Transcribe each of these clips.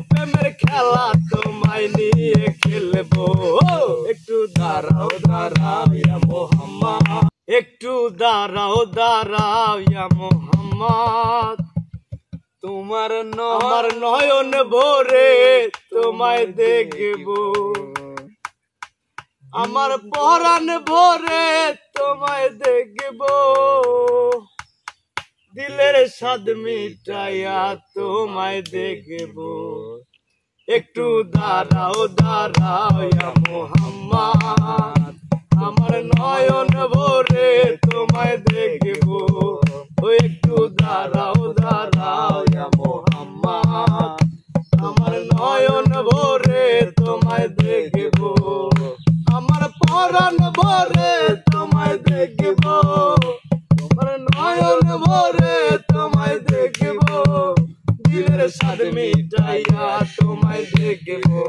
প্রেমের খেলা তোমায় নিয়ে খেলবো। একটু দাঁড়াও দাঁড়াও ইয়া মোহাম্মদ, একটু দাঁড়াও দাঁড়াও ইয়া মোহাম্মদ। তোমার আমার নয়ন ভরে তোমায় দেখবো, আমার পরাণ ভরে তোমায় দেখবো। দিলের স্বাদ মিটাইয়া তোমায় দেখবো। একটু দাঁড়াও দাঁড়াও ইয়া মোহাম্মদ, আমার নয়ন ভরে তোমায় দেখবো। একটু দাঁড়াও দাঁড়াও ইয়া মোহাম্মদ, আমার নয়ন ভরে তোমায় দেখবো, আমার পরাণ ভরে তোমায় দেখবো, আমার নয়ন ভরে তোমায় দেখবো। দিলের স্বাদ মিটাইয়া তোমায় দেখবো।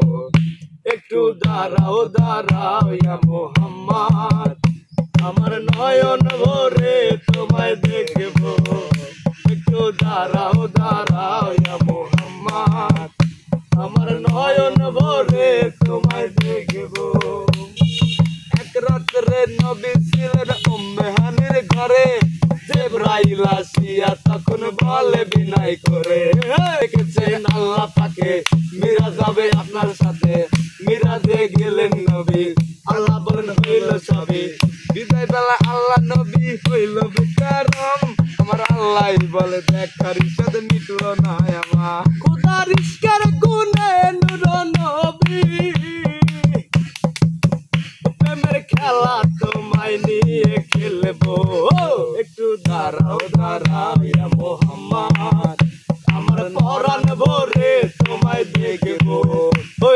একটু দাঁড়াও দাঁড়াও ইয়া মোহাম্মদ, আমার নয়ন ভরে তোমায় দেখবো। একটু দাঁড়াও দাঁড়াও ইয়া মোহাম্মদ, আমার নয়ন ভরে তোমায় দেখবো। এক রাত্রে নবী ছিলেন উম্মে হানির ঘরে, জিবরাইল আসিয়া তখন বলে বিনয় করে, দেখেছেন আল্লাহ পাকে মিরাজ হবে আপনার সাথে। মিরাজে গেলেন নবী, আল্লাহ বলেন হইল সবই। বিদায় বেলা আল্লাহ নবী হইল বিকারম, আমার আল্লাহ বলে দেখার ইচ্ছা মিটল না আমার। খোদার ইশকের গুণে নূর নবী, প্রেমের খেলা তোমায় নিয়ে খেলবো। একটু দাঁড়াও দাঁড়াও ইয়া মোহাম্মদ, আমার পরাণ ভরে তোমায় দেখবো।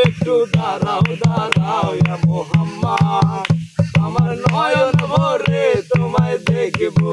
একটু দাঁড়াও দাঁড়াও ইয়া মোহাম্মদ, আমার নয়ন ভরে তোমায় দেখবো।